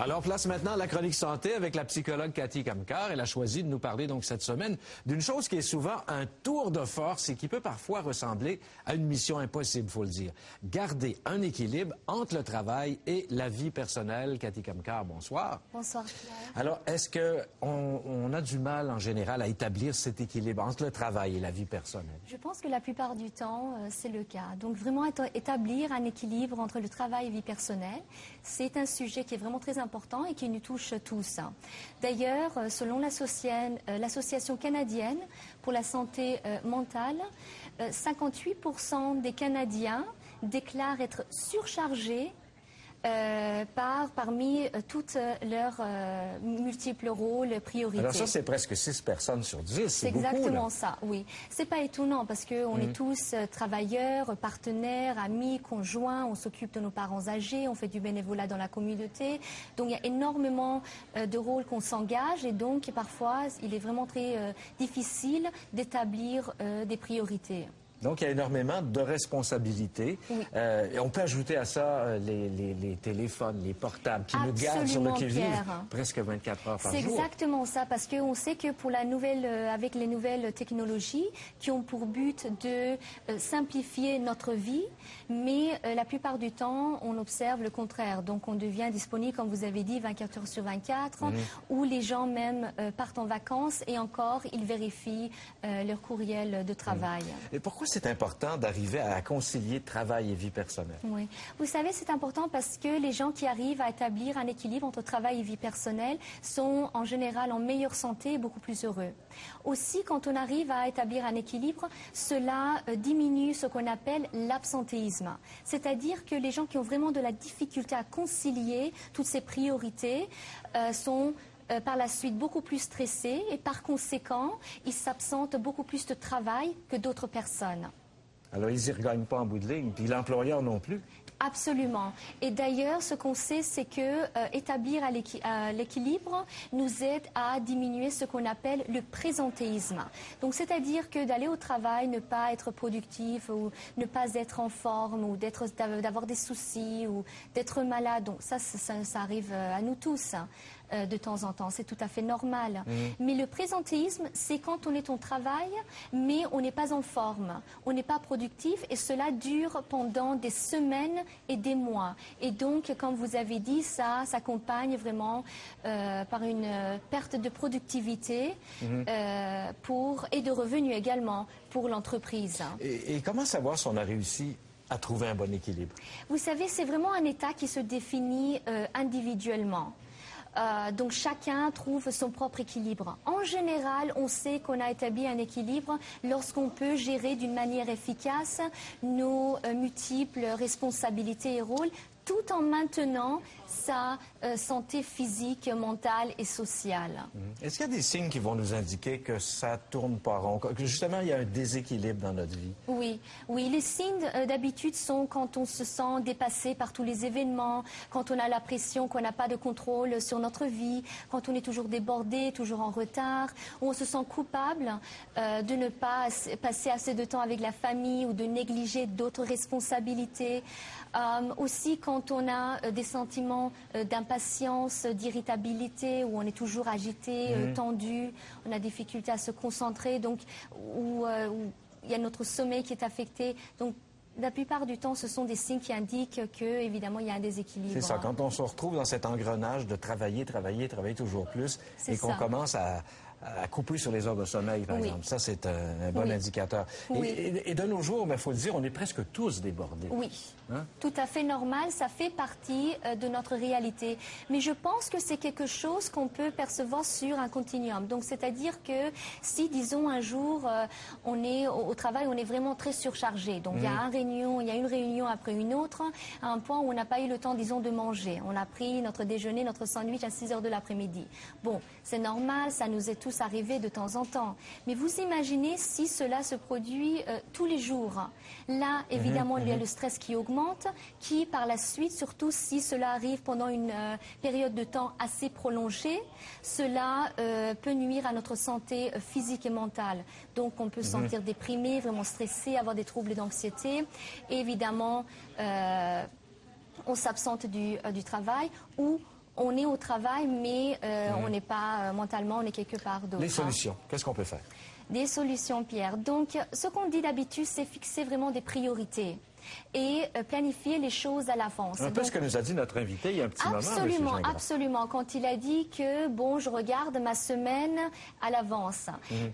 Alors, place maintenant à la chronique santé avec la psychologue Cathy Kamkar. Elle a choisi de nous parler donc cette semaine d'une chose qui est souvent un tour de force et qui peut parfois ressembler à une mission impossible, faut le dire. Garder un équilibre entre le travail et la vie personnelle. Cathy Kamkar, bonsoir. Bonsoir, Pierre. Alors, est-ce qu'on a du mal en général à établir cet équilibre entre le travail et la vie personnelle? Je pense que la plupart du temps, c'est le cas. Donc, vraiment établir un équilibre entre le travail et la vie personnelle, c'est un sujet qui est vraiment très important et qui nous touche tous. D'ailleurs, selon l'Association canadienne pour la santé mentale, 58% des Canadiens déclarent être surchargés parmi toutes leurs multiples rôles, priorités. Alors ça, c'est presque 6 personnes sur 10. C'est exactement ça, oui. C'est pas étonnant parce qu'on est tous travailleurs, partenaires, amis, conjoints, on s'occupe de nos parents âgés, on fait du bénévolat dans la communauté. Donc il y a énormément de rôles qu'on s'engage et donc parfois il est vraiment très difficile d'établir des priorités. Donc, il y a énormément de responsabilités. Oui. Et on peut ajouter à ça les téléphones, les portables qui nous gardent sur le qui-vive presque 24 heures par jour. C'est exactement ça, parce qu'on sait que pour avec les nouvelles technologies qui ont pour but de simplifier notre vie, mais la plupart du temps, on observe le contraire. Donc, on devient disponible, comme vous avez dit, 24 heures sur 24, où les gens même partent en vacances et encore, ils vérifient leur courriel de travail. Et pourquoi c'est important d'arriver à concilier travail et vie personnelle? Oui. Vous savez, c'est important parce que les gens qui arrivent à établir un équilibre entre travail et vie personnelle sont en général en meilleure santé et beaucoup plus heureux. Aussi, quand on arrive à établir un équilibre, cela diminue ce qu'on appelle l'absentéisme. C'est-à-dire que les gens qui ont vraiment de la difficulté à concilier toutes ces priorités sont par la suite beaucoup plus stressés et par conséquent, ils s'absentent beaucoup plus de travail que d'autres personnes. Alors, ils n'y regagnent pas en bout de ligne, puis l'employeur non plus. Absolument. Et d'ailleurs, ce qu'on sait, c'est que établir l'équilibre nous aide à diminuer ce qu'on appelle le présentéisme. Donc, c'est-à-dire que d'aller au travail, ne pas être productif ou ne pas être en forme ou d'avoir des soucis ou d'être malade. Donc, ça arrive à nous tous. De temps en temps, c'est tout à fait normal. Mais le présentéisme, c'est quand on est au travail, mais on n'est pas en forme, on n'est pas productif et cela dure pendant des semaines et des mois. Et donc, comme vous avez dit, ça s'accompagne vraiment par une perte de productivité et de revenus également pour l'entreprise. Et comment savoir si on a réussi à trouver un bon équilibre? Vous savez, c'est vraiment un état qui se définit individuellement. Donc chacun trouve son propre équilibre. En général, on sait qu'on a établi un équilibre lorsqu'on peut gérer d'une manière efficace nos multiples responsabilités et rôles tout en maintenant sa santé physique, mentale et sociale. Est-ce qu'il y a des signes qui vont nous indiquer que ça tourne pas rond, que justement il y a un déséquilibre dans notre vie? Oui, les signes d'habitude sont quand on se sent dépassé par tous les événements, quand on a l'impression qu'on n'a pas de contrôle sur notre vie, quand on est toujours débordé, toujours en retard, où on se sent coupable de ne pas passer assez de temps avec la famille ou de négliger d'autres responsabilités. Aussi quand on a des sentiments d'impatience, d'irritabilité, où on est toujours agité, tendu, on a difficulté à se concentrer, donc où il y a notre sommeil qui est affecté. Donc la plupart du temps, ce sont des signes qui indiquent que, évidemment, il y a un déséquilibre. C'est ça, quand on se retrouve dans cet engrenage de travailler toujours plus et qu'on commence à couper sur les heures de sommeil, par exemple. Ça, c'est un bon indicateur. Et de nos jours, il faut le dire, on est presque tous débordés. Oui, tout à fait normal. Ça fait partie de notre réalité. Mais je pense que c'est quelque chose qu'on peut percevoir sur un continuum. Donc, c'est-à-dire que si, disons, un jour, on est au travail, on est vraiment très surchargé. Donc, il y a une réunion après une autre, à un point où on n'a pas eu le temps, disons, de manger. On a pris notre déjeuner, notre sandwich à 6 heures de l'après-midi. Bon, c'est normal, ça nous est tous arrivé de temps en temps. Mais vous imaginez si cela se produit tous les jours. Là, évidemment, il y a le stress qui augmente, qui par la suite, surtout si cela arrive pendant une période de temps assez prolongée, cela peut nuire à notre santé physique et mentale. Donc, on peut se sentir déprimé, vraiment stressé, avoir des troubles d'anxiété. Et évidemment, on s'absente du travail ou on est au travail, mais on n'est pas mentalement, on est quelque part d'autre. Les solutions, qu'est-ce qu'on peut faire? Des solutions, Pierre. Donc, ce qu'on dit d'habitude, c'est fixer vraiment des priorités et planifier les choses à l'avance. Un peu ce que nous a dit notre invité il y a un petit moment. Absolument, absolument. Quand il a dit que, bon, je regarde ma semaine à l'avance.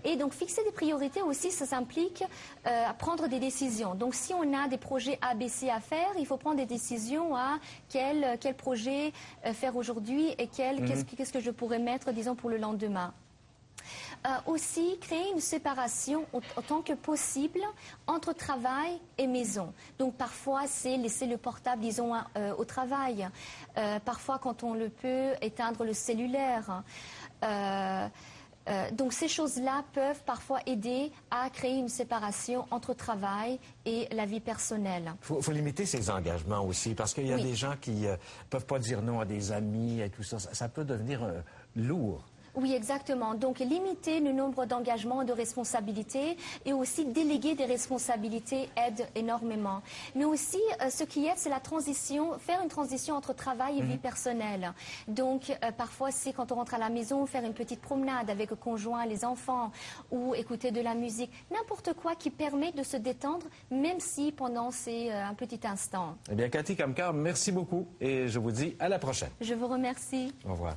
Et donc, fixer des priorités aussi, ça s'implique à prendre des décisions. Donc, si on a des projets ABC à faire, il faut prendre des décisions à quel projet faire aujourd'hui et qu'est-ce que je pourrais mettre, disons, pour le lendemain. Aussi, créer une séparation autant que possible entre travail et maison. Donc, parfois, c'est laisser le portable, disons, au travail. Parfois, quand on le peut, éteindre le cellulaire. Donc, ces choses-là peuvent parfois aider à créer une séparation entre travail et la vie personnelle. Il faut limiter ses engagements aussi, parce qu'il y a des gens qui ne peuvent pas dire non à des amis et tout ça. Ça peut devenir lourd. Oui, exactement. Donc, limiter le nombre d'engagements et de responsabilités et aussi déléguer des responsabilités aide énormément. Mais aussi, ce qui aide, c'est la transition, faire une transition entre travail et vie personnelle. Donc, parfois, c'est quand on rentre à la maison, faire une petite promenade avec le conjoint, les enfants, ou écouter de la musique. N'importe quoi qui permet de se détendre, même si pendant c'est un petit instant. Eh bien, Cathy Kamkar, merci beaucoup et je vous dis à la prochaine. Je vous remercie. Au revoir.